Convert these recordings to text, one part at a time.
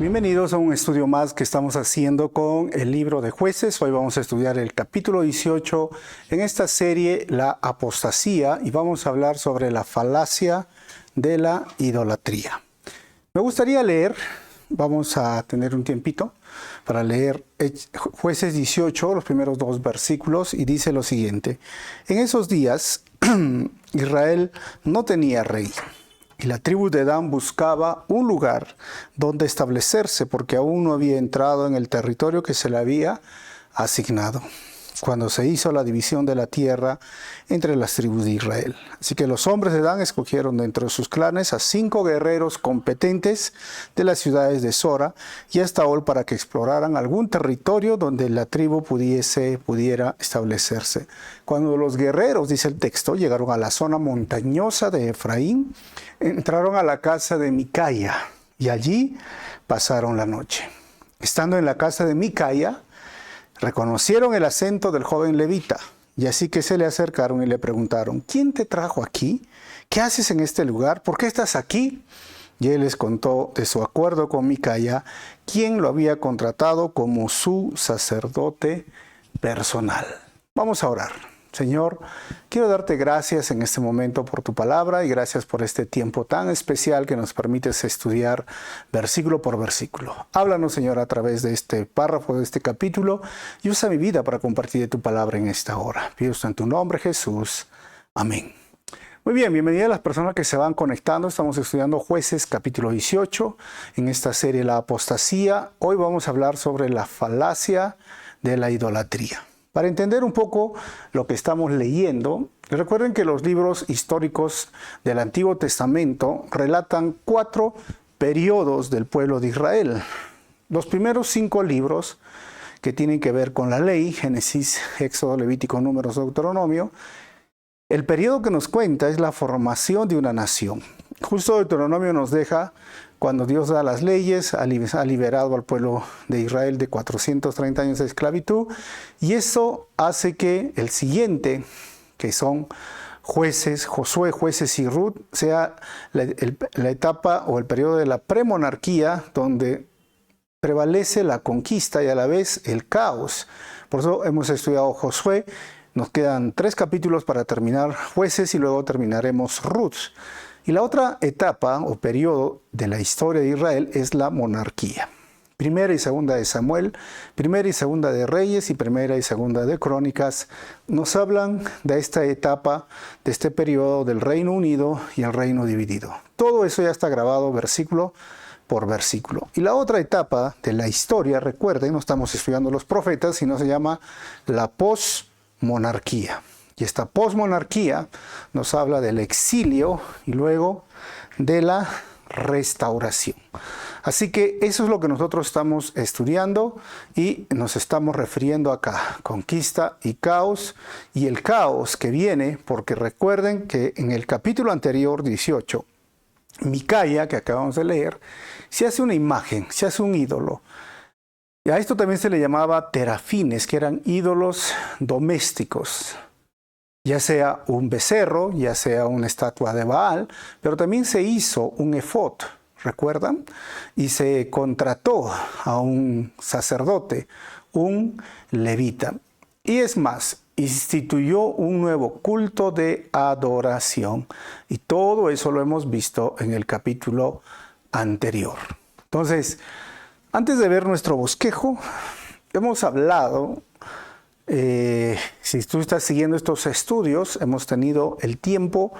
Bienvenidos a un estudio más que estamos haciendo con el libro de Jueces. Hoy vamos a estudiar el capítulo 18 en esta serie, la apostasía, y vamos a hablar sobre la falacia de la idolatría. Me gustaría leer, vamos a tener un tiempito para leer Jueces 18, los primeros 2 versículos, y dice lo siguiente: En esos días Israel no tenía rey. Y la tribu de Dan buscaba un lugar donde establecerse porque aún no había entrado en el territorio que se le había asignado, cuando se hizo la división de la tierra entre las tribus de Israel. Así que los hombres de Dan escogieron dentro de sus clanes a 5 guerreros competentes de las ciudades de Sora y Estaol para que exploraran algún territorio donde la tribu pudiera establecerse. Cuando los guerreros, dice el texto, llegaron a la zona montañosa de Efraín, entraron a la casa de Micaya y allí pasaron la noche. Estando en la casa de Micaya, reconocieron el acento del joven levita, y así que se le acercaron y le preguntaron: ¿Quién te trajo aquí? ¿Qué haces en este lugar? ¿Por qué estás aquí? Y él les contó de su acuerdo con Micaya, quien lo había contratado como su sacerdote personal. Vamos a orar. Señor, quiero darte gracias en este momento por tu palabra y gracias por este tiempo tan especial que nos permites estudiar versículo por versículo. Háblanos, Señor, a través de este párrafo, de este capítulo, y usa mi vida para compartir tu palabra en esta hora. Pido esto en tu nombre, Jesús. Amén. Muy bien, bienvenida a las personas que se van conectando. Estamos estudiando Jueces capítulo 18 en esta serie La Apostasía. Hoy vamos a hablar sobre la falacia de la idolatría. Para entender un poco lo que estamos leyendo, recuerden que los libros históricos del Antiguo Testamento relatan 4 periodos del pueblo de Israel. Los primeros 5 libros que tienen que ver con la ley, Génesis, Éxodo, Levítico, Números, Deuteronomio, el periodo que nos cuenta es la formación de una nación. Justo Deuteronomio nos deja cuando Dios da las leyes, ha liberado al pueblo de Israel de 430 años de esclavitud, y eso hace que el siguiente, que son Jueces, Josué, Jueces y Ruth, sea la etapa o el periodo de la premonarquía, donde prevalece la conquista y a la vez el caos. Por eso hemos estudiado Josué. Nos quedan 3 capítulos para terminar Jueces y luego terminaremos Ruth. Y la otra etapa o periodo de la historia de Israel es la monarquía. Primera y segunda de Samuel, primera y segunda de Reyes y primera y segunda de Crónicas nos hablan de esta etapa, de este periodo del Reino Unido y el Reino dividido. Todo eso ya está grabado versículo por versículo. Y la otra etapa de la historia, recuerden, no estamos estudiando los profetas, sino se llama la posmonarquía. Y esta posmonarquía nos habla del exilio y luego de la restauración. Así que eso es lo que nosotros estamos estudiando y nos estamos refiriendo acá. Conquista y caos, y el caos que viene, porque recuerden que en el capítulo anterior, 18, Micaya, que acabamos de leer, se hace una imagen, se hace un ídolo. Y a esto también se le llamaba terafines, que eran ídolos domésticos. Ya sea un becerro, ya sea una estatua de Baal, pero también se hizo un efod, ¿recuerdan? Y se contrató a un sacerdote, un levita. Y es más, instituyó un nuevo culto de adoración. Y todo eso lo hemos visto en el capítulo anterior. Entonces, antes de ver nuestro bosquejo, hemos hablado... si tú estás siguiendo estos estudios, hemos tenido el tiempo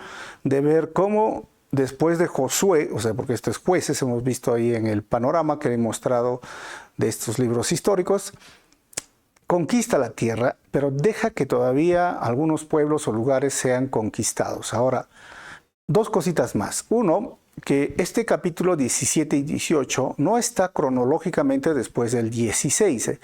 de ver cómo después de Josué, o sea, porque estos Jueces hemos visto ahí en el panorama que he mostrado de estos libros históricos, conquista la tierra, pero deja que todavía algunos pueblos o lugares sean conquistados. Ahora, 2 cositas más. Uno, que este capítulo 17 y 18 no está cronológicamente después del 16.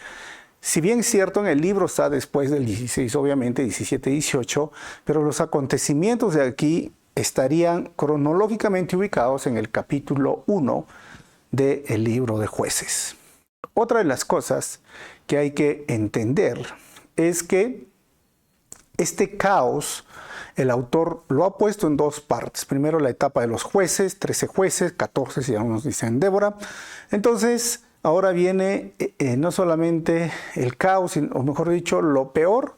Si bien es cierto, en el libro está después del 16, obviamente, 17 y 18, pero los acontecimientos de aquí estarían cronológicamente ubicados en el capítulo 1 del libro de Jueces. Otra de las cosas que hay que entender es que este caos el autor lo ha puesto en dos partes. Primero la etapa de los jueces, 13 jueces, 14 si algunos dicen Débora. Entonces, ahora viene no solamente el caos, o mejor dicho, lo peor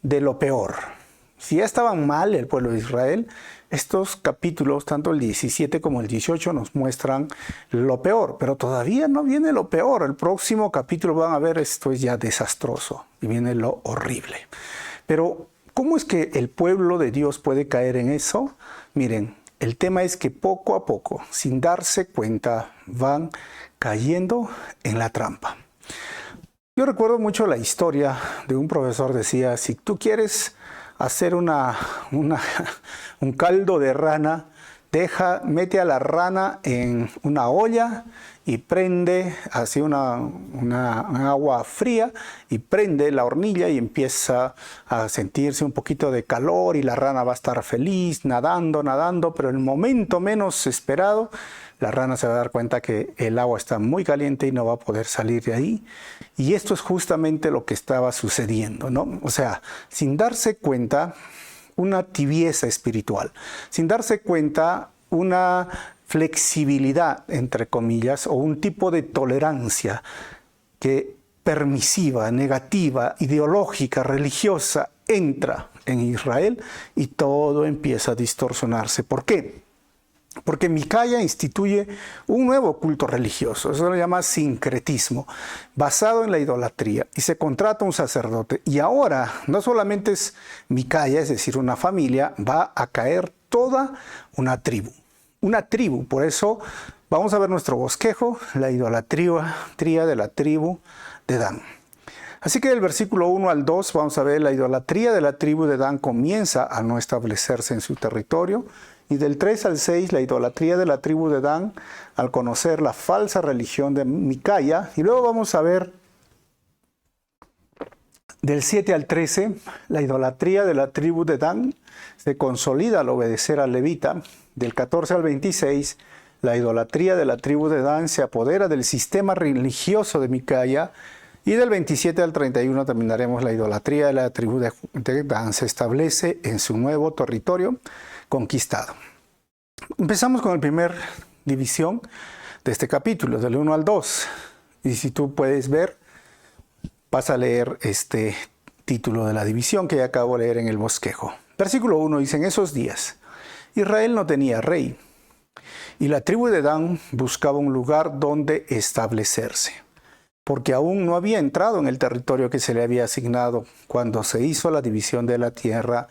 de lo peor. Si ya estaban mal el pueblo de Israel, estos capítulos, tanto el 17 como el 18, nos muestran lo peor, pero todavía no viene lo peor. El próximo capítulo van a ver, esto es ya desastroso y viene lo horrible. Pero, ¿cómo es que el pueblo de Dios puede caer en eso? Miren, el tema es que poco a poco, sin darse cuenta, van cayendo en la trampa. Yo recuerdo mucho la historia de un profesor, decía, si tú quieres hacer un caldo de rana, mete a la rana en una olla y prende así un agua fría y prende la hornilla y empieza a sentirse un poquito de calor y la rana va a estar feliz, nadando, pero en el momento menos esperado, la rana se va a dar cuenta que el agua está muy caliente y no va a poder salir de ahí. Y esto es justamente lo que estaba sucediendo, ¿no? O sea, sin darse cuenta, una tibieza espiritual, sin darse cuenta, una flexibilidad, entre comillas, o un tipo de tolerancia que permisiva, negativa, ideológica, religiosa, entra en Israel y todo empieza a distorsionarse. ¿Por qué? Porque Micaya instituye un nuevo culto religioso, eso lo llama sincretismo, basado en la idolatría, y se contrata un sacerdote. Y ahora no solamente es Micaya, es decir, una familia, va a caer toda una tribu. Por eso vamos a ver nuestro bosquejo, la idolatría de la tribu de Dan. Así que del versículo 1 al 2 vamos a ver la idolatría de la tribu de Dan comienza a no establecerse en su territorio. Y del 3 al 6, la idolatría de la tribu de Dan al conocer la falsa religión de Micaya. Y luego vamos a ver del 7 al 13, la idolatría de la tribu de Dan se consolida al obedecer al levita. Del 14 al 26, la idolatría de la tribu de Dan se apodera del sistema religioso de Micaya. Y del 27 al 31 terminaremos la idolatría de la tribu de Dan se establece en su nuevo territorio conquistado. Empezamos con la primera división de este capítulo, del 1 al 2. Y si tú puedes ver, vas a leer este título de la división que ya acabo de leer en el bosquejo. Versículo 1 dice, en esos días, Israel no tenía rey, y la tribu de Dan buscaba un lugar donde establecerse, porque aún no había entrado en el territorio que se le había asignado cuando se hizo la división de la tierra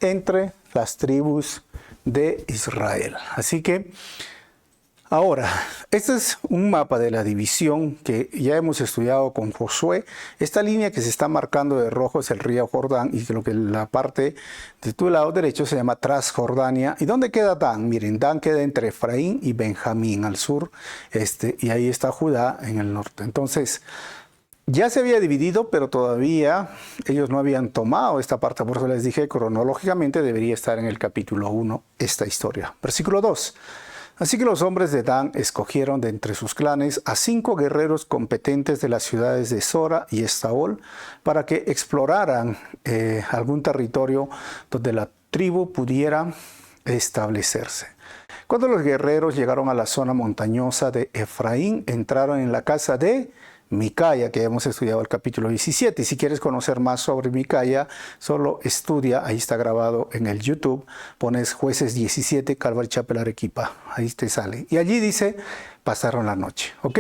entre las tribus de Israel. Así que ahora, este es un mapa de la división que ya hemos estudiado con Josué. Esta línea que se está marcando de rojo es el río Jordán y que la parte de tu lado derecho se llama Transjordania. ¿Y dónde queda Dan? Miren, Dan queda entre Efraín y Benjamín al sur, y ahí está Judá en el norte. Entonces, ya se había dividido, pero todavía ellos no habían tomado esta parte. Por eso les dije, cronológicamente debería estar en el capítulo 1 esta historia. Versículo 2. Así que los hombres de Dan escogieron de entre sus clanes a 5 guerreros competentes de las ciudades de Sora y Estaol para que exploraran algún territorio donde la tribu pudiera establecerse. Cuando los guerreros llegaron a la zona montañosa de Efraín, entraron en la casa de Micaya, que hemos estudiado el capítulo 17. Y si quieres conocer más sobre Micaya, solo estudia, ahí está grabado en el YouTube, pones Jueces 17, Calvary Chapel Arequipa, ahí te sale. Y allí dice, pasaron la noche, ¿ok?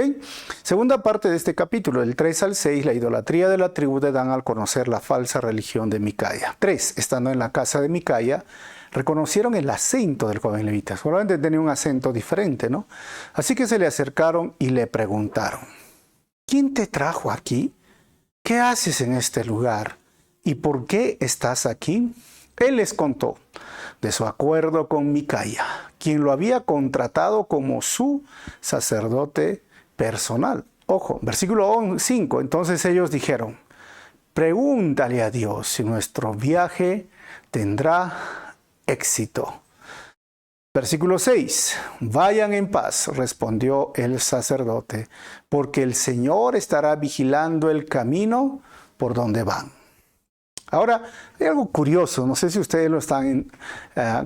Segunda parte de este capítulo, del 3 al 6, la idolatría de la tribu de Dan al conocer la falsa religión de Micaya. 3, estando en la casa de Micaya, reconocieron el acento del joven levita. Seguramente tenía un acento diferente, ¿no? Así que se le acercaron y le preguntaron, ¿quién te trajo aquí? ¿Qué haces en este lugar? ¿Y por qué estás aquí? Él les contó de su acuerdo con Micaya, quien lo había contratado como su sacerdote personal. Ojo, versículo 5. Entonces ellos dijeron, pregúntale a Dios si nuestro viaje tendrá éxito. Versículo 6. Vayan en paz, respondió el sacerdote, porque el Señor estará vigilando el camino por donde van. Ahora, hay algo curioso, no sé si ustedes lo están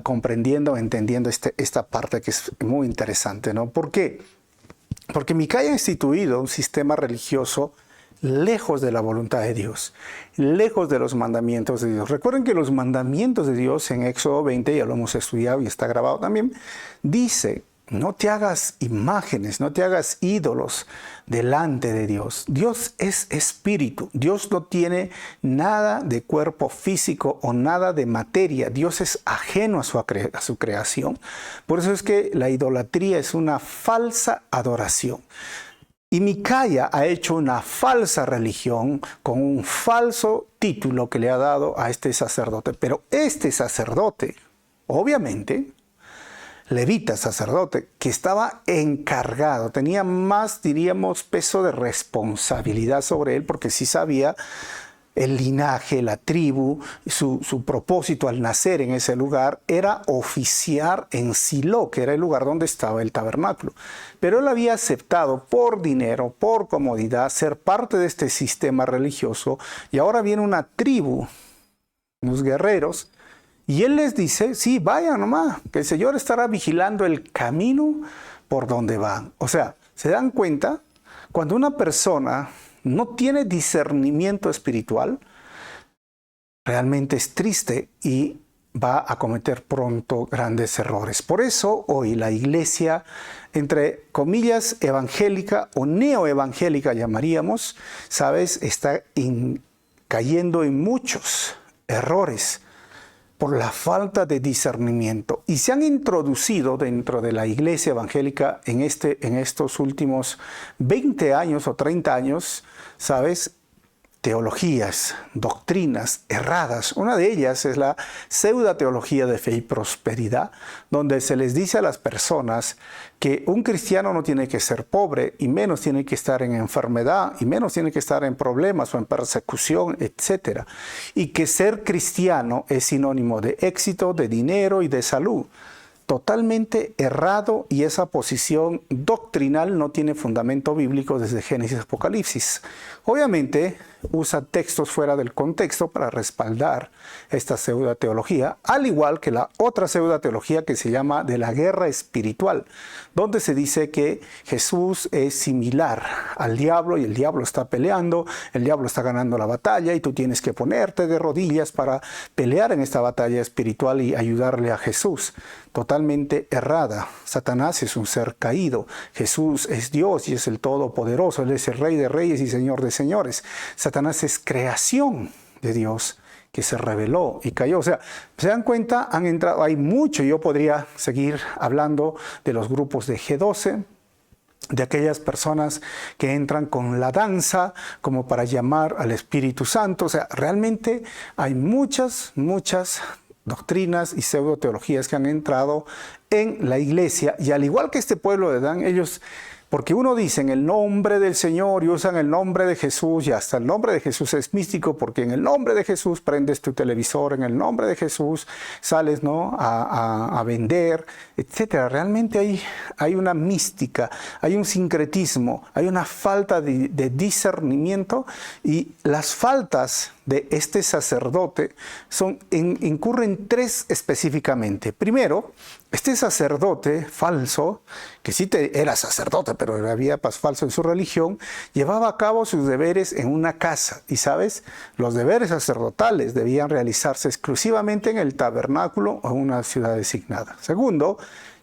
comprendiendo o entendiendo esta parte que es muy interesante, ¿no? ¿Por qué? Porque Micaía ha instituido un sistema religioso lejos de la voluntad de Dios, lejos de los mandamientos de Dios. Recuerden que los mandamientos de Dios en Éxodo 20, ya lo hemos estudiado y está grabado también, dice: no te hagas imágenes, no te hagas ídolos delante de Dios. Dios es espíritu. Dios no tiene nada de cuerpo físico o nada de materia. Dios es ajeno a su creación. Por eso es que la idolatría es una falsa adoración. Y Micaía ha hecho una falsa religión con un falso título que le ha dado a este sacerdote. Pero este sacerdote, obviamente, levita, sacerdote, que estaba encargado, tenía más, diríamos, peso de responsabilidad sobre él, porque sí sabía el linaje, la tribu, su propósito al nacer en ese lugar era oficiar en Silo, que era el lugar donde estaba el tabernáculo. Pero él había aceptado por dinero, por comodidad, ser parte de este sistema religioso, y ahora viene una tribu, unos guerreros, y él les dice: sí, vayan nomás, que el Señor estará vigilando el camino por donde van. O sea, ¿se dan cuenta? Cuando una persona no tiene discernimiento espiritual, realmente es triste y va a cometer pronto grandes errores. Por eso hoy la iglesia, entre comillas, evangélica o neoevangélica llamaríamos, ¿sabes?, está cayendo en muchos errores por la falta de discernimiento. Y se han introducido dentro de la iglesia evangélica en estos últimos 20 años o 30 años, ¿sabes?, teologías, doctrinas erradas. Una de ellas es la pseudoteología de fe y prosperidad, donde se les dice a las personas que un cristiano no tiene que ser pobre, y menos tiene que estar en enfermedad, y menos tiene que estar en problemas o en persecución, etc. Y que ser cristiano es sinónimo de éxito, de dinero y de salud. Totalmente errado, y esa posición doctrinal no tiene fundamento bíblico desde Génesis a Apocalipsis. Obviamente usa textos fuera del contexto para respaldar esta pseudoteología, al igual que la otra pseudoteología que se llama de la guerra espiritual, donde se dice que Jesús es similar al diablo y el diablo está peleando, el diablo está ganando la batalla y tú tienes que ponerte de rodillas para pelear en esta batalla espiritual y ayudarle a Jesús. Totalmente errada. Satanás es un ser caído. Jesús es Dios y es el Todopoderoso. Él es el Rey de Reyes y Señor de Señores. Satanás es creación de Dios que se rebeló y cayó. O sea, ¿se dan cuenta? Han entrado, hay mucho. Yo podría seguir hablando de los grupos de G12, de aquellas personas que entran con la danza como para llamar al Espíritu Santo. O sea, realmente hay muchas doctrinas y pseudoteologías que han entrado en la iglesia, y al igual que este pueblo de Dan, ellos, porque uno dice en el nombre del Señor y usan el nombre de Jesús, y hasta el nombre de Jesús es místico, porque en el nombre de Jesús prendes tu televisor, en el nombre de Jesús sales, ¿no?, a vender, etcétera. Realmente hay una mística, hay un sincretismo, hay una falta de discernimiento, y las faltas de este sacerdote incurren tres específicamente. Primero, este sacerdote falso, que sí era sacerdote, pero había falso en su religión, llevaba a cabo sus deberes en una casa. Y sabes, los deberes sacerdotales debían realizarse exclusivamente en el tabernáculo o en una ciudad designada. Segundo,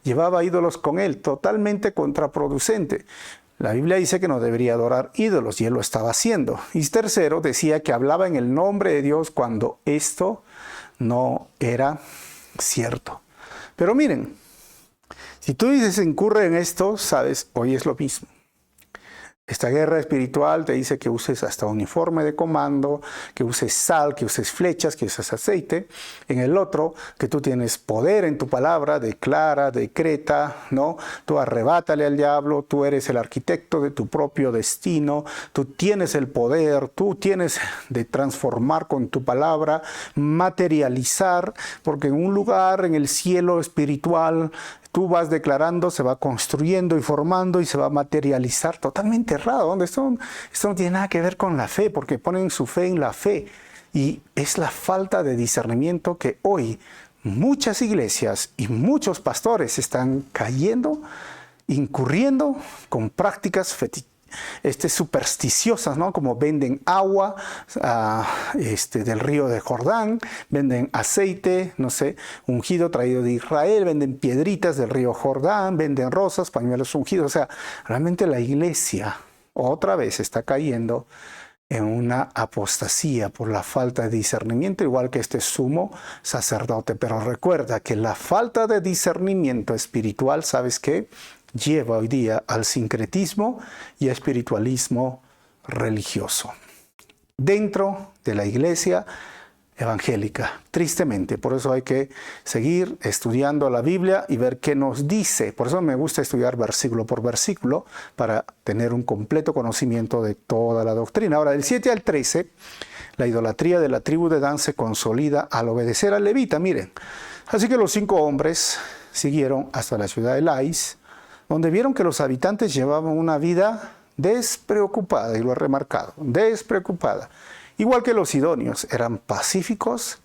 llevaba ídolos con él, totalmente contraproducente. La Biblia dice que no debería adorar ídolos, y él lo estaba haciendo. Y tercero, decía que hablaba en el nombre de Dios cuando esto no era cierto. Pero miren, si tú dices incurre en esto, sabes, hoy es lo mismo. Esta guerra espiritual te dice que uses hasta uniforme de comando, que uses sal, que uses flechas, que uses aceite. En el otro, que tú tienes poder en tu palabra, declara, decreta, ¿no? Tú arrebátale al diablo, tú eres el arquitecto de tu propio destino, tú tienes el poder, tú tienes de transformar con tu palabra, materializar, porque en un lugar, en el cielo espiritual, tú vas declarando, se va construyendo y formando y se va a materializar. Totalmente errado. Esto no tiene nada que ver con la fe, porque ponen su fe en la fe. Y es la falta de discernimiento que hoy muchas iglesias y muchos pastores están cayendo, incurriendo con prácticas supersticiosas, ¿no? Como venden agua del río de Jordán, venden aceite, no sé, ungido traído de Israel, venden piedritas del río Jordán, venden rosas, pañuelos ungidos. O sea, realmente la iglesia otra vez está cayendo en una apostasía por la falta de discernimiento, igual que este sumo sacerdote. Pero recuerda que la falta de discernimiento espiritual, ¿sabes qué? Lleva hoy día al sincretismo y espiritualismo religioso dentro de la iglesia evangélica, tristemente. Por eso hay que seguir estudiando la Biblia y ver qué nos dice. Por eso me gusta estudiar versículo por versículo para tener un completo conocimiento de toda la doctrina. Ahora, del 7 al 13, la idolatría de la tribu de Dan se consolida al obedecer al levita. Miren, así que los 5 hombres siguieron hasta la ciudad de Lais, donde vieron que los habitantes llevaban una vida despreocupada, y lo he remarcado, despreocupada. Igual que los sidonios, eran pacíficos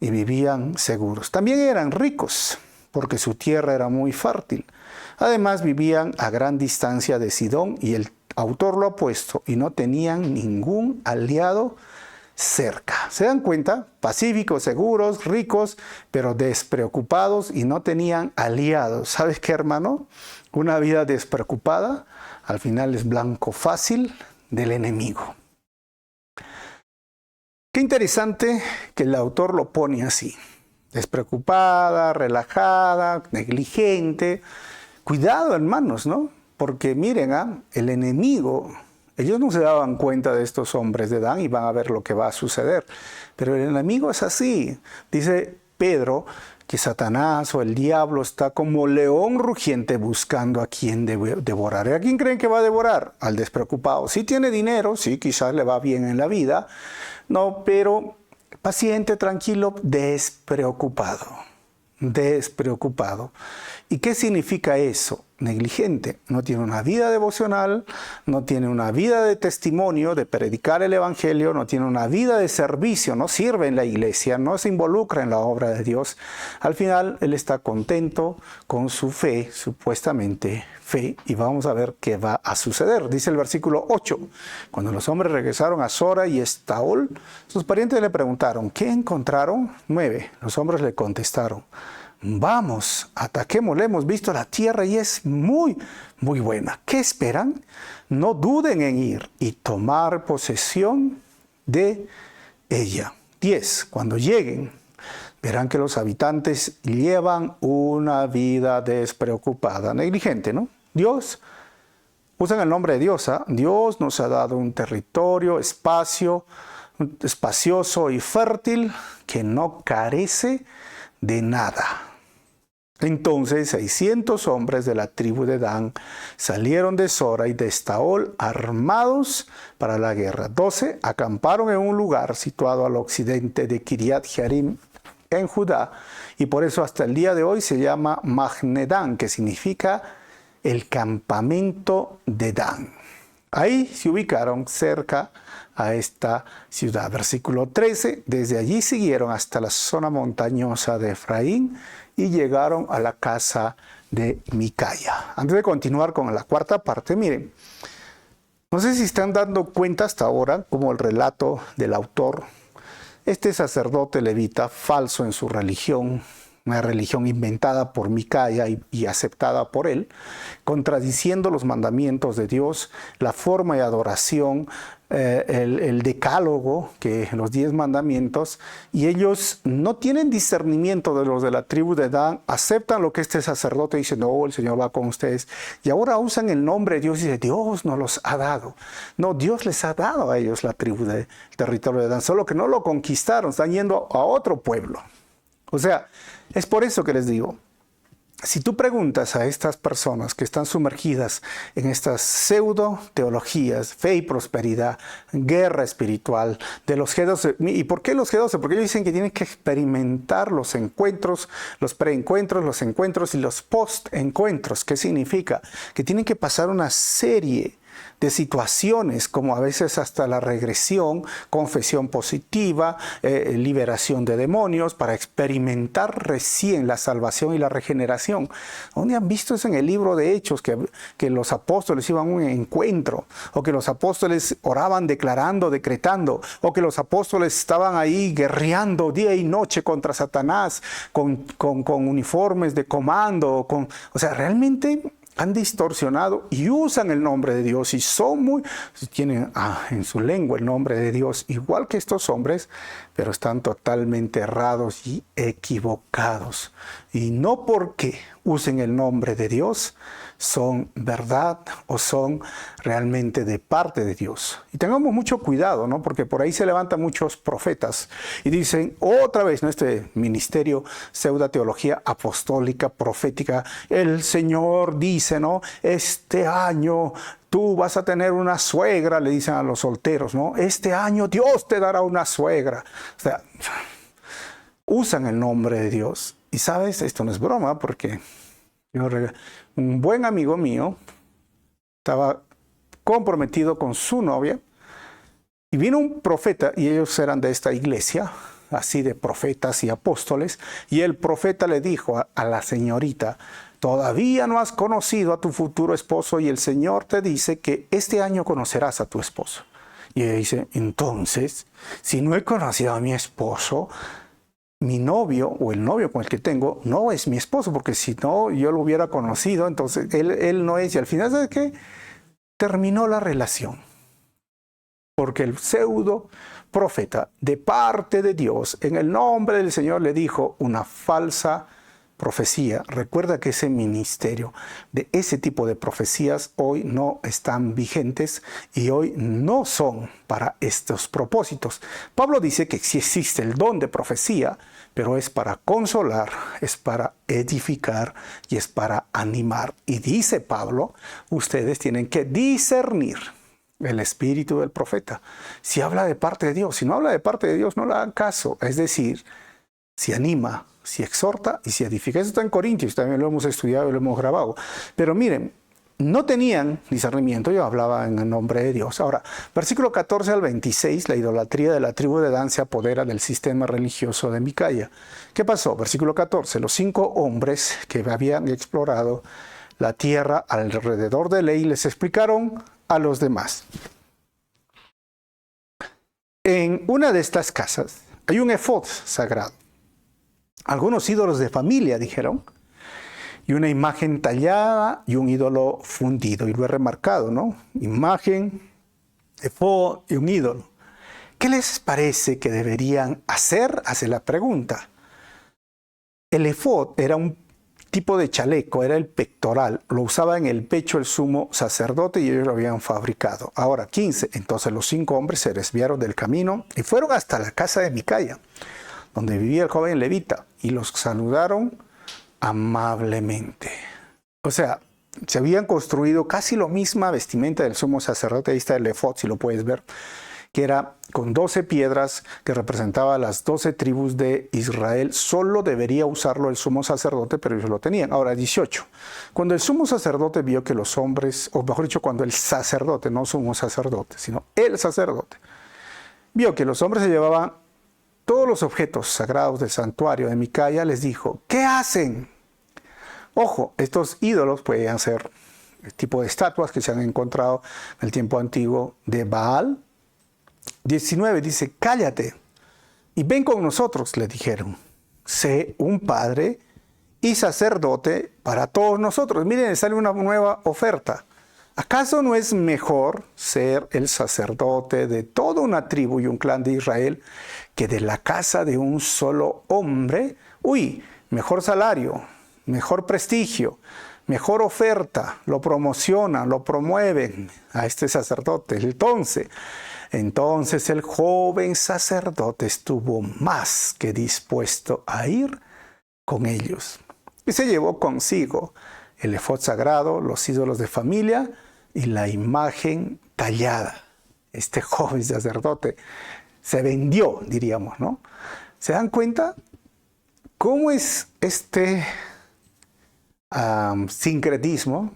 y vivían seguros. También eran ricos, porque su tierra era muy fértil. Además, vivían a gran distancia de Sidón, y el autor lo ha puesto, y no tenían ningún aliado cerca. ¿Se dan cuenta? Pacíficos, seguros, ricos, pero despreocupados y no tenían aliados. ¿Sabes qué, hermano? Una vida despreocupada al final es blanco fácil del enemigo. Qué interesante que el autor lo pone así. Despreocupada, relajada, negligente. Cuidado, hermanos, ¿no? Porque miren, el enemigo, ellos no se daban cuenta de estos hombres de Dan y van a ver lo que va a suceder. Pero el enemigo es así. Dice Pedro que Satanás o el diablo está como león rugiente buscando a quien devorar. ¿Y a quién creen que va a devorar? Al despreocupado. Sí tiene dinero, sí, quizás le va bien en la vida, no, pero paciente, tranquilo, despreocupado. Despreocupado. ¿Y qué significa eso? Negligente. No tiene una vida devocional, no tiene una vida de testimonio, de predicar el evangelio, no tiene una vida de servicio, no sirve en la iglesia, no se involucra en la obra de Dios. Al final, él está contento con su fe, supuestamente fe, y vamos a ver qué va a suceder. Dice el versículo 8, cuando los hombres regresaron a Sora y Estaol, sus parientes le preguntaron, ¿qué encontraron? 9. Los hombres le contestaron, vamos, ataquémosle, hemos visto la tierra y es muy, muy buena. ¿Qué esperan? No duden en ir y tomar posesión de ella. 10. Cuando lleguen, verán que los habitantes llevan una vida despreocupada, negligente, ¿no? Dios, usan el nombre de Dios, ¿eh? Dios nos ha dado un territorio, espacioso y fértil que no carece de nada. Entonces 600 hombres de la tribu de Dan salieron de Sora y de Estaol armados para la guerra. 12 acamparon en un lugar situado al occidente de Kiriat Jearim en Judá, y por eso hasta el día de hoy se llama Magnedán, que significa el campamento de Dan. Ahí se ubicaron cerca a esta ciudad. Versículo 13, desde allí siguieron hasta la zona montañosa de Efraín y llegaron a la casa de Micaya. Antes de continuar con la cuarta parte, miren, no sé si están dando cuenta hasta ahora como el relato del autor, este sacerdote levita, falso en su religión, una religión inventada por Micaya y aceptada por él, contradiciendo los mandamientos de Dios, la forma de adoración, el decálogo, que los 10 mandamientos, y ellos no tienen discernimiento de los de la tribu de Dan, aceptan lo que este sacerdote dice, no, el Señor va con ustedes, y ahora usan el nombre de Dios y dicen, Dios nos los ha dado. No, Dios les ha dado a ellos la tribu del territorio de Dan, solo que no lo conquistaron, están yendo a otro pueblo. O sea, es por eso que les digo, si tú preguntas a estas personas que están sumergidas en estas pseudo teologías, fe y prosperidad, guerra espiritual, de los G12, ¿y por qué los G12? Porque ellos dicen que tienen que experimentar los encuentros, los preencuentros, los encuentros y los postencuentros. ¿Qué significa? Que tienen que pasar una serie de situaciones como a veces hasta la regresión, confesión positiva, liberación de demonios, para experimentar recién la salvación y la regeneración. ¿Dónde han visto eso en el libro de Hechos? Que los apóstoles iban a un encuentro, o que los apóstoles oraban declarando, decretando, o que los apóstoles estaban ahí guerreando día y noche contra Satanás, con uniformes de comando, o sea, realmente han distorsionado y usan el nombre de Dios y tienen en su lengua el nombre de Dios, igual que estos hombres, pero están totalmente errados y equivocados. Y no porque usen el nombre de Dios son verdad o son realmente de parte de Dios. Y tengamos mucho cuidado, ¿no? Porque por ahí se levantan muchos profetas y dicen otra vez, ¿no? Este ministerio pseudoteología apostólica, profética, el Señor dice, ¿no? Este año tú vas a tener una suegra, le dicen a los solteros, ¿no? Este año Dios te dará una suegra. O sea, usan el nombre de Dios. Y sabes, esto no es broma, porque un buen amigo mío estaba comprometido con su novia y vino un profeta, y ellos eran de esta iglesia, así de profetas y apóstoles, y el profeta le dijo a la señorita: todavía no has conocido a tu futuro esposo y el Señor te dice que este año conocerás a tu esposo. Y ella dice: entonces, si no he conocido a mi esposo, mi novio o el novio con el que tengo no es mi esposo, porque si no yo lo hubiera conocido, entonces él no es. Y al final, ¿sabes qué? Terminó la relación. Porque el pseudo profeta de parte de Dios, en el nombre del Señor, le dijo una falsa profecía. Recuerda que ese ministerio de ese tipo de profecías hoy no están vigentes y hoy no son para estos propósitos. Pablo dice que sí existe el don de profecía, pero es para consolar, es para edificar y es para animar. Y dice Pablo, ustedes tienen que discernir el espíritu del profeta. Si habla de parte de Dios, si no habla de parte de Dios, no le hagan caso. Es decir, si anima, si exhorta y si edifica. Eso está en Corintios, también lo hemos estudiado y lo hemos grabado. Pero miren, no tenían discernimiento, yo hablaba en el nombre de Dios. Ahora, versículo 14 al 26, la idolatría de la tribu de Dan se apodera del sistema religioso de Micaya. ¿Qué pasó? Versículo 14, los 5 hombres que habían explorado la tierra alrededor de Ley les explicaron a los demás: en una de estas casas hay un efod sagrado, algunos ídolos de familia, dijeron, y una imagen tallada y un ídolo fundido. Y lo he remarcado, ¿no? Imagen, efod y un ídolo. ¿Qué les parece que deberían hacer? Hace la pregunta. El efod era un tipo de chaleco, era el pectoral. Lo usaba en el pecho el sumo sacerdote y ellos lo habían fabricado. Ahora, 15. Entonces los 5 hombres se desviaron del camino y fueron hasta la casa de Micaya, donde vivía el joven levita, y los saludaron amablemente. O sea, se habían construido casi la misma vestimenta del sumo sacerdote. Ahí está el efod, si lo puedes ver, que era con 12 piedras que representaba las 12 tribus de Israel. Solo debería usarlo el sumo sacerdote, pero ellos lo tenían. Ahora, 18. Cuando el sumo sacerdote vio que los hombres, o mejor dicho, cuando el sacerdote, no sumo sacerdote, sino el sacerdote, vio que los hombres se llevaban todos los objetos sagrados del santuario de Micaya, les dijo: ¿qué hacen? Ojo, estos ídolos podían ser el tipo de estatuas que se han encontrado en el tiempo antiguo de Baal. 19 dice: cállate y ven con nosotros, le dijeron. Sé un padre y sacerdote para todos nosotros. Miren, sale una nueva oferta. ¿Acaso no es mejor ser el sacerdote de toda una tribu y un clan de Israel que de la casa de un solo hombre? Uy, mejor salario, mejor prestigio, mejor oferta, lo promocionan, lo promueven a este sacerdote. Entonces el joven sacerdote estuvo más que dispuesto a ir con ellos. Y se llevó consigo el efod sagrado, los ídolos de familia y la imagen tallada. Este joven sacerdote se vendió, diríamos, ¿no? ¿Se dan cuenta cómo es este sincretismo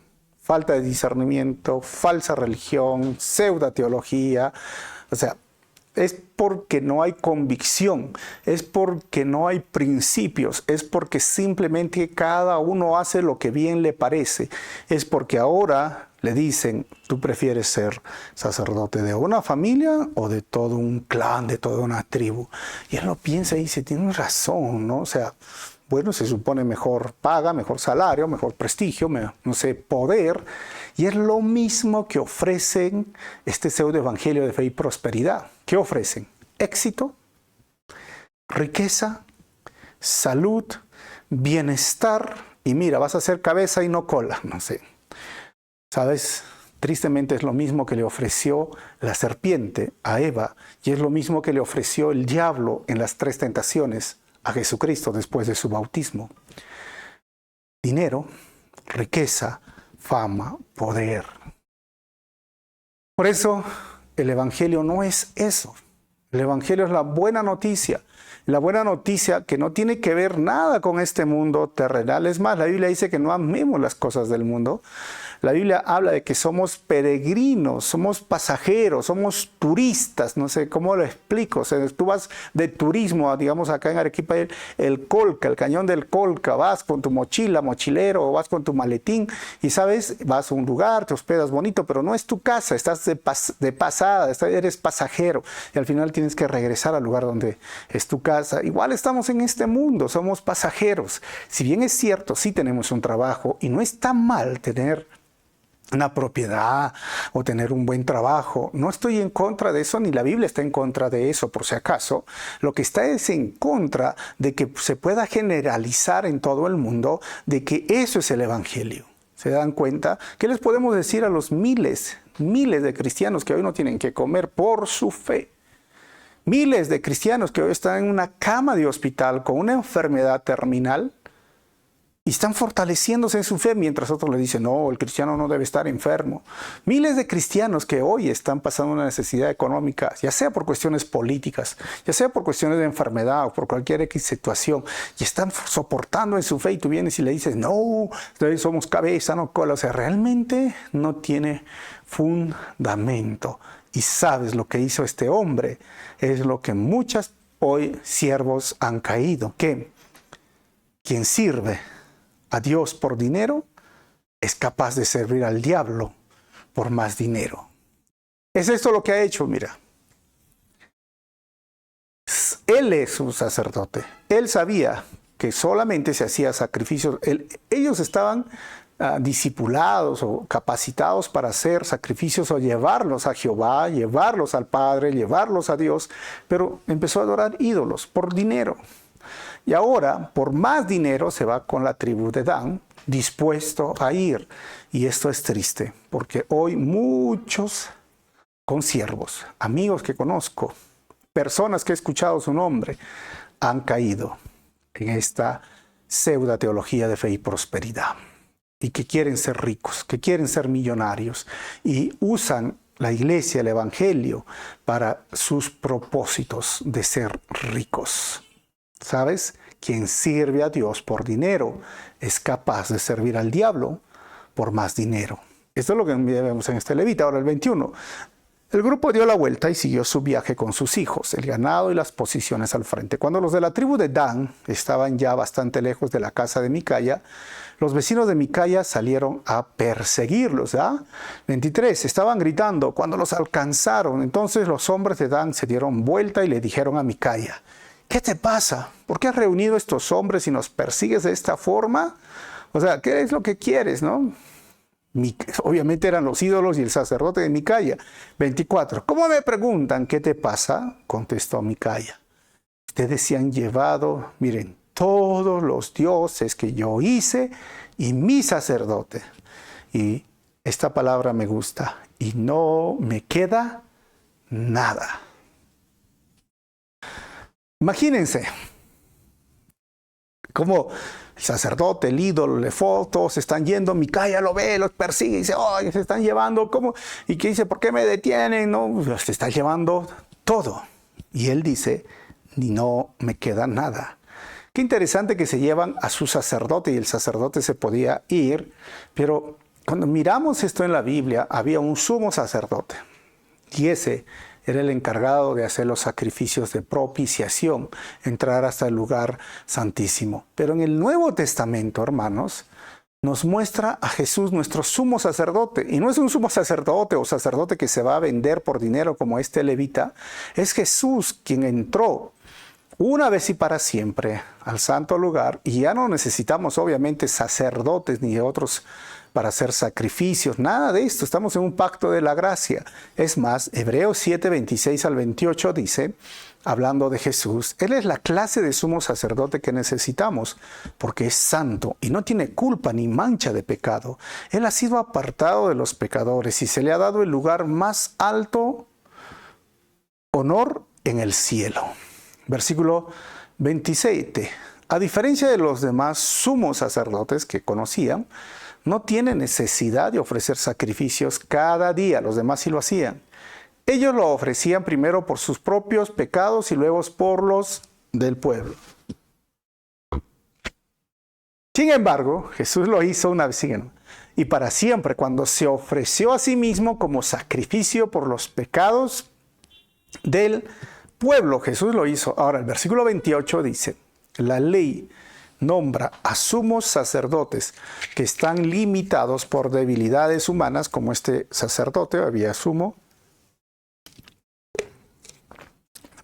falta de discernimiento, falsa religión, pseudo teología. O sea, es porque no hay convicción, es porque no hay principios, es porque simplemente cada uno hace lo que bien le parece, es porque ahora le dicen, tú prefieres ser sacerdote de una familia o de todo un clan, de toda una tribu. Y él lo piensa y dice, tiene razón, ¿no? O sea, bueno, se supone mejor paga, mejor salario, mejor prestigio, no sé, poder. Y es lo mismo que ofrecen este pseudo evangelio de fe y prosperidad. ¿Qué ofrecen? Éxito, riqueza, salud, bienestar. Y mira, vas a ser cabeza y no cola, no sé. ¿Sabes? Tristemente es lo mismo que le ofreció la serpiente a Eva. Y es lo mismo que le ofreció el diablo en las 3 tentaciones a Jesucristo después de su bautismo. Dinero, riqueza, fama, poder. Por eso el Evangelio no es eso. El Evangelio es la buena noticia. La buena noticia que no tiene que ver nada con este mundo terrenal. Es más, la Biblia dice que no amemos las cosas del mundo. La Biblia habla de que somos peregrinos, somos pasajeros, somos turistas, no sé cómo lo explico. O sea, tú vas de turismo, digamos acá en Arequipa, el Colca, el cañón del Colca, vas con tu mochila, mochilero, o vas con tu maletín y sabes, vas a un lugar, te hospedas bonito, pero no es tu casa, estás de pasada, eres pasajero y al final tienes que regresar al lugar donde es tu casa. Igual estamos en este mundo, somos pasajeros. Si bien es cierto, sí tenemos un trabajo y no está mal tener una propiedad o tener un buen trabajo. No estoy en contra de eso, ni la Biblia está en contra de eso, por si acaso. Lo que está es en contra de que se pueda generalizar en todo el mundo de que eso es el Evangelio. ¿Se dan cuenta? ¿Qué les podemos decir a los miles de cristianos que hoy no tienen que comer por su fe? Miles de cristianos que hoy están en una cama de hospital con una enfermedad terminal y están fortaleciéndose en su fe mientras otros le dicen, no, el cristiano no debe estar enfermo. Miles de cristianos que hoy están pasando una necesidad económica, ya sea por cuestiones políticas, ya sea por cuestiones de enfermedad o por cualquier X situación, y están soportando en su fe y tú vienes y le dices, no, somos cabeza, no cola. O sea, realmente no tiene fundamento. Y sabes lo que hizo este hombre, es lo que muchas hoy siervos han caído, que quien sirve a Dios por dinero es capaz de servir al diablo por más dinero. Es esto lo que ha hecho, mira. Él es un sacerdote. Él sabía que solamente se hacía sacrificios. Ellos estaban discipulados o capacitados para hacer sacrificios o llevarlos a Jehová, llevarlos al Padre, llevarlos a Dios, pero empezó a adorar ídolos por dinero. Y ahora, por más dinero, se va con la tribu de Dan, dispuesto a ir. Y esto es triste, porque hoy muchos consiervos, amigos que conozco, personas que he escuchado su nombre, han caído en esta pseudo teología de fe y prosperidad. Y que quieren ser ricos, que quieren ser millonarios. Y usan la iglesia, el evangelio, para sus propósitos de ser ricos. ¿Sabes? Quien sirve a Dios por dinero es capaz de servir al diablo por más dinero. Esto es lo que vemos en este levita. Ahora el 21. El grupo dio la vuelta y siguió su viaje con sus hijos, el ganado y las posiciones al frente. Cuando los de la tribu de Dan estaban ya bastante lejos de la casa de Micaya, los vecinos de Micaya salieron a perseguirlos. 23. Estaban gritando cuando los alcanzaron. Entonces los hombres de Dan se dieron vuelta y le dijeron a Micaya, ¿qué te pasa? ¿Por qué has reunido a estos hombres y nos persigues de esta forma? O sea, ¿qué es lo que quieres, no? Obviamente eran los ídolos y el sacerdote de Micaya. 24. ¿Cómo me preguntan qué te pasa? Contestó Micaya. Ustedes se han llevado, miren, todos los dioses que yo hice y mi sacerdote. Y esta palabra me gusta. Y no me queda nada. Imagínense cómo el sacerdote, el ídolo, el efod, todos se están yendo, Micaya lo ve, los persigue y dice, oh, se están llevando, ¿cómo? Y que dice, ¿por qué me detienen? No, se está llevando todo. Y él dice, ni no me queda nada. Qué interesante que se llevan a su sacerdote y el sacerdote se podía ir, pero cuando miramos esto en la Biblia, había un sumo sacerdote. Y ese era el encargado de hacer los sacrificios de propiciación, entrar hasta el lugar santísimo. Pero en el Nuevo Testamento, hermanos, nos muestra a Jesús nuestro sumo sacerdote. Y no es un sumo sacerdote o sacerdote que se va a vender por dinero como este levita. Es Jesús quien entró una vez y para siempre al santo lugar. Y ya no necesitamos obviamente sacerdotes ni otros para hacer sacrificios, nada de esto. Estamos en un pacto de la gracia. Es más, Hebreos 7, 26 al 28 dice, hablando de Jesús, Él es la clase de sumo sacerdote que necesitamos, porque es santo y no tiene culpa ni mancha de pecado. Él ha sido apartado de los pecadores y se le ha dado el lugar más alto, honor en el cielo. Versículo 27. A diferencia de los demás sumos sacerdotes que conocían, no tiene necesidad de ofrecer sacrificios cada día. Los demás sí lo hacían. Ellos lo ofrecían primero por sus propios pecados y luego por los del pueblo. Sin embargo, Jesús lo hizo una vez y para siempre, cuando se ofreció a sí mismo como sacrificio por los pecados del pueblo. Jesús lo hizo. Ahora, el versículo 28 dice, la ley nombra a sumos sacerdotes que están limitados por debilidades humanas, como este sacerdote había sumo.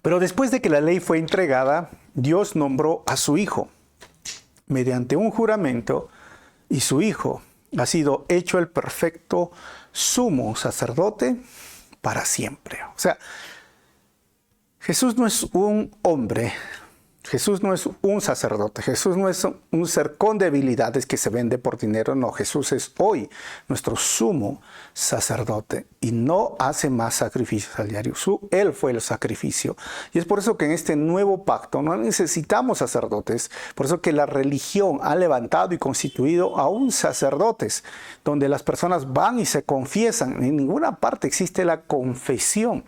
Pero después de que la ley fue entregada, Dios nombró a su Hijo mediante un juramento, y su Hijo ha sido hecho el perfecto sumo sacerdote para siempre. O sea, Jesús no es un hombre. Jesús no es un sacerdote, Jesús no es un ser con debilidades que se vende por dinero, no, Jesús es hoy nuestro sumo sacerdote y no hace más sacrificios al diario, Él fue el sacrificio. Y es por eso que en este nuevo pacto no necesitamos sacerdotes, por eso que la religión ha levantado y constituido aún sacerdotes, donde las personas van y se confiesan. En ninguna parte existe la confesión.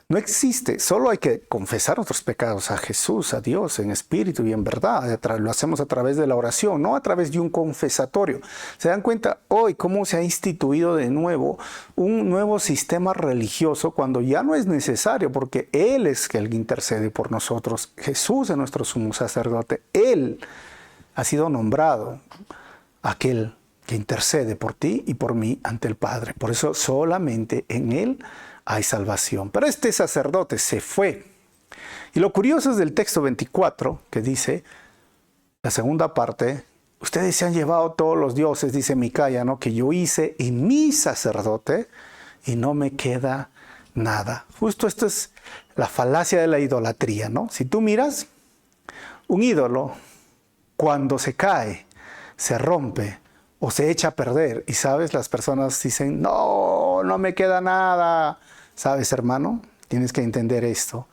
No existe, solo hay que confesar nuestros pecados a Jesús, a Dios, en espíritu y en verdad. Lo hacemos a través de la oración, no a través de un confesatorio. ¿Se dan cuenta hoy cómo se ha instituido de nuevo un nuevo sistema religioso cuando ya no es necesario? Porque Él es el que intercede por nosotros. Jesús es nuestro sumo sacerdote. Él ha sido nombrado aquel que intercede por ti y por mí ante el Padre. Por eso solamente en Él hay salvación. Pero este sacerdote se fue. Y lo curioso es del texto 24, que dice, la segunda parte, ustedes se han llevado todos los dioses, dice Micaía, ¿no? Que yo hice en mi sacerdote y no me queda nada. Justo esto es la falacia de la idolatría, ¿no? Si tú miras, un ídolo, cuando se cae, se rompe o se echa a perder, y sabes, las personas dicen, no me queda nada. ¿Sabes, hermano? Tienes que entender esto.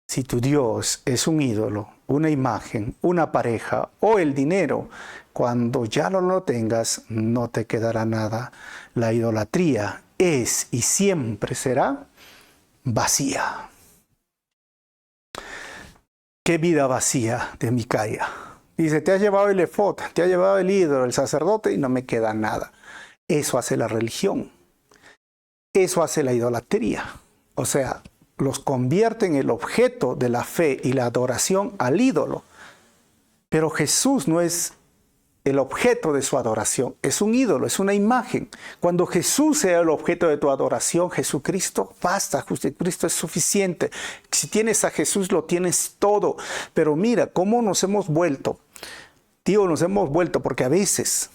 Si tu Dios es un ídolo, una imagen, una pareja o el dinero, cuando ya no lo tengas, no te quedará nada. La idolatría es y siempre será vacía. ¿Qué vida vacía de Micaía? Dice, te has llevado el efod, te has llevado el ídolo, el sacerdote y no me queda nada. Eso hace la religión. Eso hace la idolatría. O sea, los convierte en el objeto de la fe y la adoración al ídolo. Pero Jesús no es el objeto de su adoración. Es un ídolo, es una imagen. Cuando Jesús sea el objeto de tu adoración, Jesucristo basta. Jesucristo es suficiente. Si tienes a Jesús, lo tienes todo. Pero mira cómo nos hemos vuelto. Tío, nos hemos vuelto porque a veces,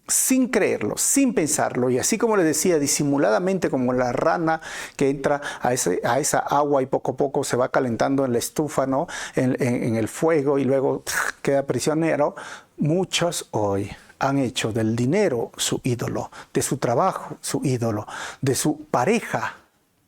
sin creerlo, sin pensarlo, y así como les decía, disimuladamente como la rana que entra a esa agua y poco a poco se va calentando en la estufa, ¿no? en el fuego y luego queda prisionero, muchos hoy han hecho del dinero su ídolo, de su trabajo su ídolo, de su pareja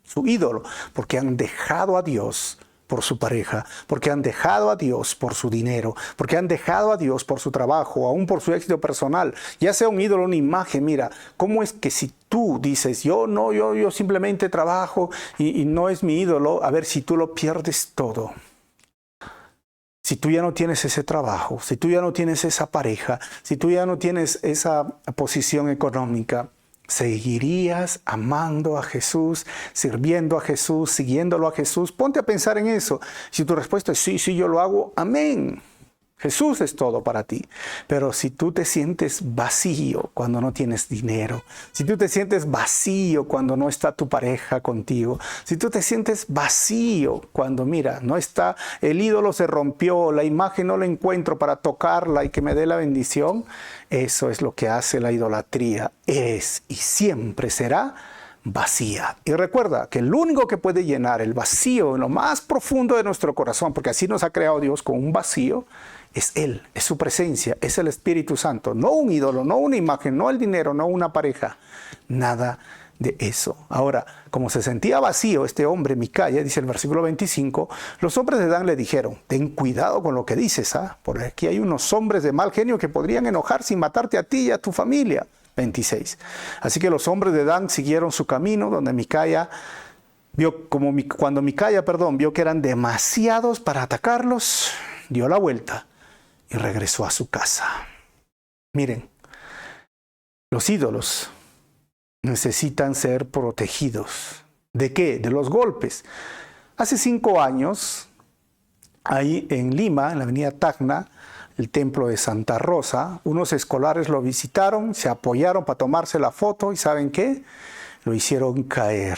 su ídolo, porque han dejado a Dios por su pareja, porque han dejado a Dios por su dinero, porque han dejado a Dios por su trabajo, aún por su éxito personal, ya sea un ídolo o una imagen. Mira, ¿cómo es que si tú dices, yo simplemente trabajo y no es mi ídolo? A ver, si tú lo pierdes todo, Si tú ya no tienes ese trabajo, si tú ya no tienes esa pareja, si tú ya no tienes esa posición económica, ¿seguirías amando a Jesús, sirviendo a Jesús, siguiéndolo a Jesús? Ponte a pensar en eso. Si tu respuesta es sí, yo lo hago, amén. Jesús es todo para ti. Pero si tú te sientes vacío cuando no tienes dinero, si tú te sientes vacío cuando no está tu pareja contigo, si tú te sientes vacío cuando, mira, no está, el ídolo se rompió, la imagen no la encuentro para tocarla y que me dé la bendición, eso es lo que hace la idolatría. Es y siempre será vacía. Y recuerda que el único que puede llenar el vacío en lo más profundo de nuestro corazón, porque así nos ha creado Dios con un vacío, es Él, es su presencia, es el Espíritu Santo, no un ídolo, no una imagen, no el dinero, no una pareja, nada de eso. Ahora, como se sentía vacío este hombre, Micaía, dice el versículo 25, los hombres de Dan le dijeron, ten cuidado con lo que dices, porque aquí hay unos hombres de mal genio que podrían enojarse y matarte a ti y a tu familia. 26. Así que los hombres de Dan siguieron su camino, donde Micaía cuando Micaía vio que eran demasiados para atacarlos, dio la vuelta y regresó a su casa. Miren, los ídolos necesitan ser protegidos. ¿De qué? De los golpes. Hace 5 años, ahí en Lima, en la avenida Tacna, el templo de Santa Rosa, unos escolares lo visitaron, se apoyaron para tomarse la foto y ¿saben qué? Lo hicieron caer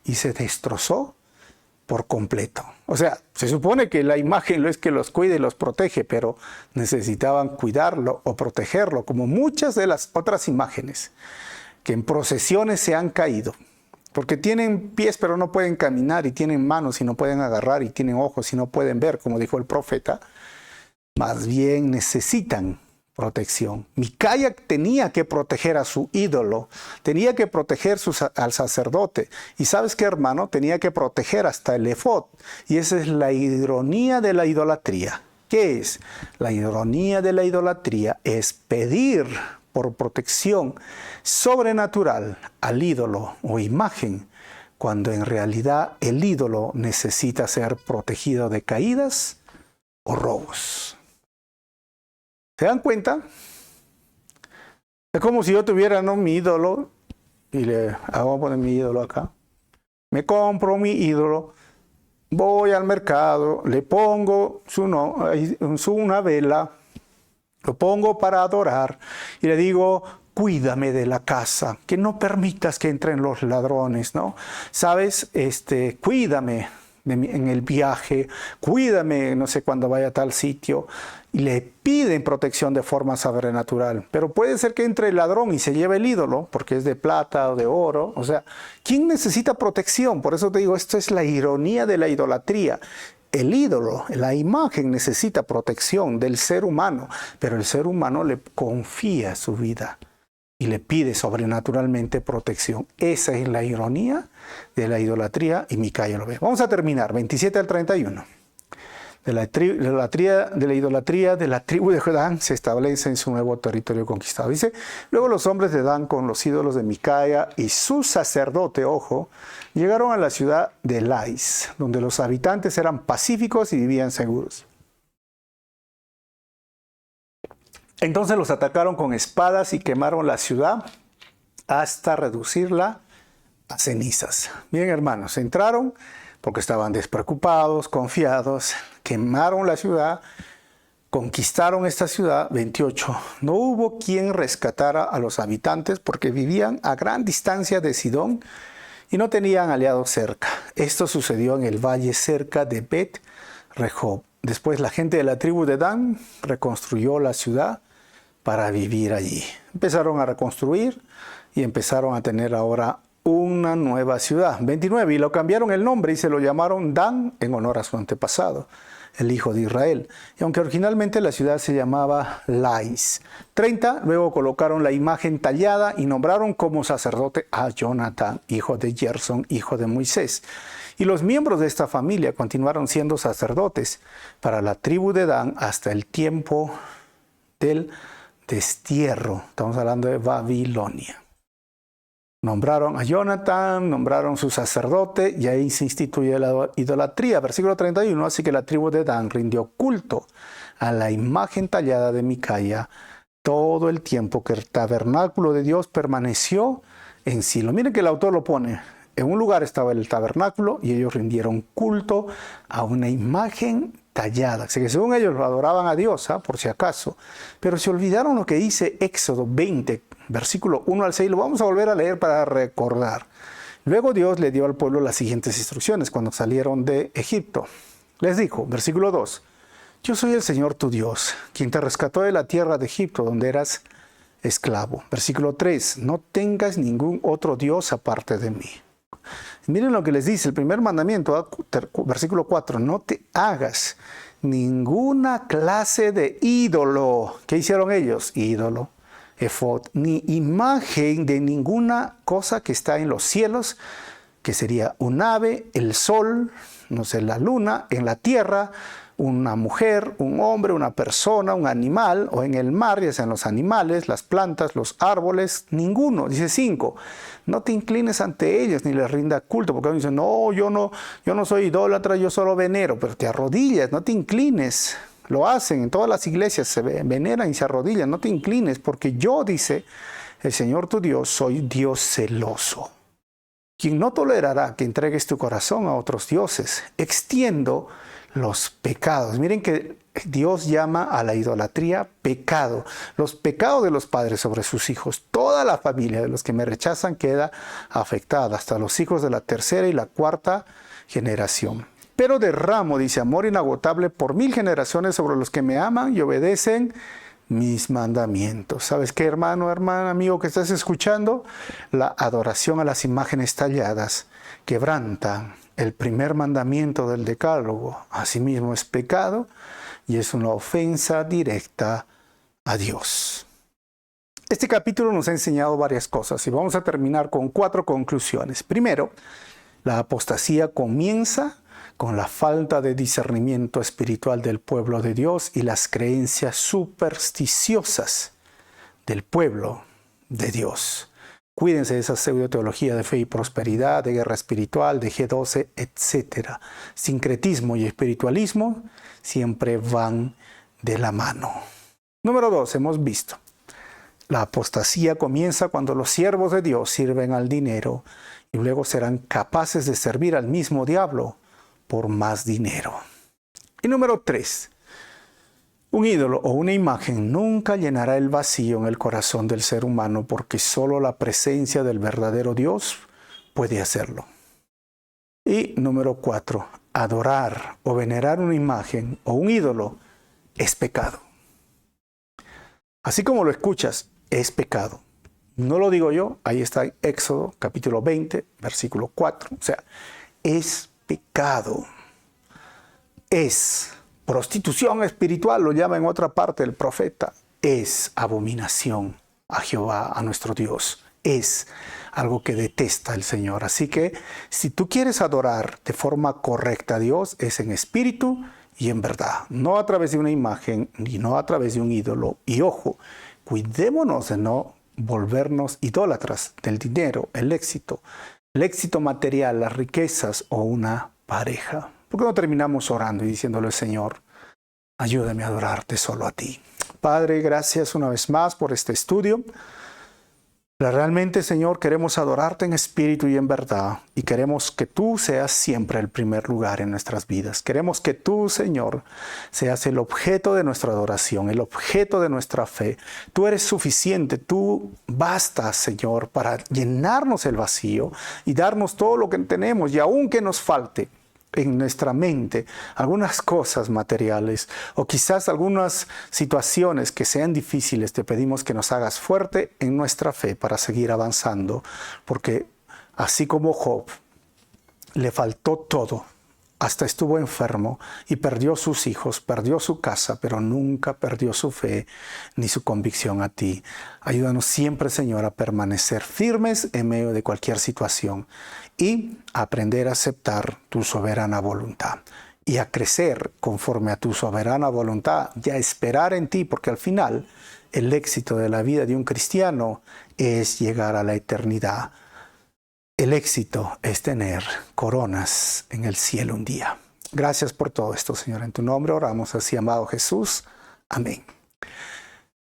y se destrozó por completo. O sea, se supone que la imagen es que los cuide y los protege, pero necesitaban cuidarlo o protegerlo, como muchas de las otras imágenes que en procesiones se han caído, porque tienen pies pero no pueden caminar, y tienen manos y no pueden agarrar, y tienen ojos y no pueden ver, como dijo el profeta. Más bien necesitan protección. Micaía tenía que proteger a su ídolo, tenía que proteger al sacerdote. Y ¿sabes qué, hermano? Tenía que proteger hasta el efod. Y esa es la ironía de la idolatría. ¿Qué es? La ironía de la idolatría es pedir por protección sobrenatural al ídolo o imagen, cuando en realidad el ídolo necesita ser protegido de caídas o robos. ¿Se dan cuenta? Es como si yo tuviera mi ídolo y voy a poner mi ídolo acá. Me compro mi ídolo, voy al mercado, le pongo una vela, lo pongo para adorar y le digo, cuídame de la casa, que no permitas que entren los ladrones, ¿no? ¿Sabes? Cuídame en el viaje, cuídame, no sé, cuando vaya a tal sitio. Y le piden protección de forma sobrenatural. Pero puede ser que entre el ladrón y se lleve el ídolo, porque es de plata o de oro. O sea, ¿quién necesita protección? Por eso te digo, esto es la ironía de la idolatría. El ídolo, la imagen, necesita protección del ser humano, pero el ser humano le confía su vida y le pide sobrenaturalmente protección. Esa es la ironía de la idolatría, y Micaía lo ve. Vamos a terminar, 27 al 31. De la idolatría de la tribu de Dan se establece en su nuevo territorio conquistado. Dice, luego los hombres de Dan con los ídolos de Micaía y su sacerdote, ojo, llegaron a la ciudad de Lais, donde los habitantes eran pacíficos y vivían seguros. Entonces los atacaron con espadas y quemaron la ciudad hasta reducirla a cenizas. Bien, hermanos, entraron porque estaban despreocupados, confiados, quemaron la ciudad, conquistaron esta ciudad. 28. No hubo quien rescatara a los habitantes porque vivían a gran distancia de Sidón y no tenían aliados cerca. Esto sucedió en el valle cerca de Bet Rehob. Después la gente de la tribu de Dan reconstruyó la ciudad para vivir allí. Empezaron a reconstruir y empezaron a tener ahora una nueva ciudad. 29. Y lo cambiaron el nombre y se lo llamaron Dan en honor a su antepasado, el hijo de Israel. Y aunque originalmente la ciudad se llamaba Lais. 30. Luego colocaron la imagen tallada y nombraron como sacerdote a Jonatán, hijo de Gerson, hijo de Moisés. Y los miembros de esta familia continuaron siendo sacerdotes para la tribu de Dan hasta el tiempo del destierro. Estamos hablando de Babilonia. Nombraron a Jonatán, nombraron su sacerdote y ahí se instituye la idolatría. Versículo 31, así que la tribu de Dan rindió culto a la imagen tallada de Micaya todo el tiempo que el tabernáculo de Dios permaneció en Silo. Miren que el autor lo pone. En un lugar estaba el tabernáculo y ellos rindieron culto a una imagen tallada. Así que según ellos lo adoraban a Dios, por si acaso. Pero se olvidaron lo que dice Éxodo 20, versículo 1 al 6. Lo vamos a volver a leer para recordar. Luego Dios le dio al pueblo las siguientes instrucciones cuando salieron de Egipto. Les dijo, versículo 2. Yo soy el Señor tu Dios, quien te rescató de la tierra de Egipto, donde eras esclavo. Versículo 3. No tengas ningún otro Dios aparte de mí. Miren lo que les dice el primer mandamiento, versículo 4. No te hagas ninguna clase de ídolo. ¿Qué hicieron ellos? Ídolo, efod, ni imagen de ninguna cosa que está en los cielos, que sería un ave, el sol, no sé, la luna, en la tierra, una mujer, un hombre, una persona, un animal, o en el mar, ya sean los animales, las plantas, los árboles, ninguno. Dice 5, no te inclines ante ellos ni les rinda culto, porque dicen, no, yo no soy idólatra, yo solo venero, pero te arrodillas, no te inclines. Lo hacen, en todas las iglesias se veneran y se arrodillan, no te inclines, porque yo, dice el Señor tu Dios, soy Dios celoso, quien no tolerará que entregues tu corazón a otros dioses. Extiendo los pecados. Miren que Dios llama a la idolatría pecado. Los pecados de los padres sobre sus hijos. Toda la familia de los que me rechazan queda afectada, hasta los hijos de la tercera y la cuarta generación. Pero derramo, dice, amor inagotable por 1000 generaciones sobre los que me aman y obedecen mis mandamientos. ¿Sabes qué, hermano, hermana, amigo que estás escuchando? La adoración a las imágenes talladas quebranta el primer mandamiento del decálogo. Asimismo es pecado y es una ofensa directa a Dios. Este capítulo nos ha enseñado varias cosas y vamos a terminar con 4 conclusiones. Primero, la apostasía comienza con la falta de discernimiento espiritual del pueblo de Dios y las creencias supersticiosas del pueblo de Dios. Cuídense de esa pseudoteología de fe y prosperidad, de guerra espiritual, de G12, etc. Sincretismo y espiritualismo siempre van de la mano. Número 2, hemos visto. La apostasía comienza cuando los siervos de Dios sirven al dinero y luego serán capaces de servir al mismo diablo por más dinero. Y número 3. Un ídolo o una imagen nunca llenará el vacío en el corazón del ser humano porque solo la presencia del verdadero Dios puede hacerlo. Y número 4. Adorar o venerar una imagen o un ídolo es pecado. Así como lo escuchas, es pecado. No lo digo yo, ahí está en Éxodo capítulo 20, versículo 4. O sea, es pecado. Es prostitución espiritual, lo llama en otra parte el profeta. Es abominación a Jehová, a nuestro Dios. Es algo que detesta el Señor. Así que si tú quieres adorar de forma correcta a Dios, es en espíritu y en verdad. No a través de una imagen, ni no a través de un ídolo. Y ojo, cuidémonos de no volvernos idólatras del dinero, el éxito material, las riquezas o una pareja. ¿Por qué no terminamos orando y diciéndole, Señor, ayúdame a adorarte solo a ti? Padre, gracias una vez más por este estudio. Realmente, Señor, queremos adorarte en espíritu y en verdad y queremos que tú seas siempre el primer lugar en nuestras vidas. Queremos que tú, Señor, seas el objeto de nuestra adoración, el objeto de nuestra fe. Tú eres suficiente, tú bastas, Señor, para llenarnos el vacío y darnos todo lo que tenemos y aun que nos falte en nuestra mente algunas cosas materiales o quizás algunas situaciones que sean difíciles, te pedimos que nos hagas fuerte en nuestra fe para seguir avanzando, porque así como Job le faltó todo, hasta estuvo enfermo y perdió sus hijos, perdió su casa, pero nunca perdió su fe ni su convicción a ti. Ayúdanos siempre, Señor, a permanecer firmes en medio de cualquier situación y a aprender a aceptar tu soberana voluntad y a crecer conforme a tu soberana voluntad y a esperar en ti, porque al final el éxito de la vida de un cristiano es llegar a la eternidad el éxito es tener coronas en el cielo un día. Gracias por todo esto, Señor. En tu nombre oramos así, amado Jesús. Amén.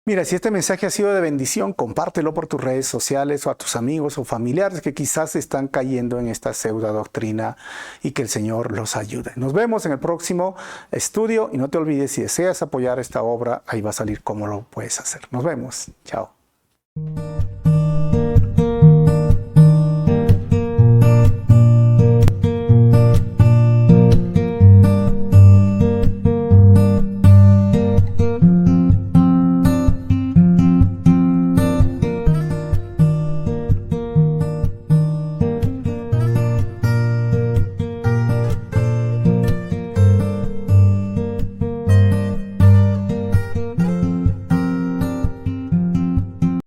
Mira, si este mensaje ha sido de bendición, compártelo por tus redes sociales o a tus amigos o familiares que quizás están cayendo en esta pseudo doctrina y que el Señor los ayude. Nos vemos en el próximo estudio y no te olvides, si deseas apoyar esta obra, ahí va a salir cómo lo puedes hacer. Nos vemos. Chao.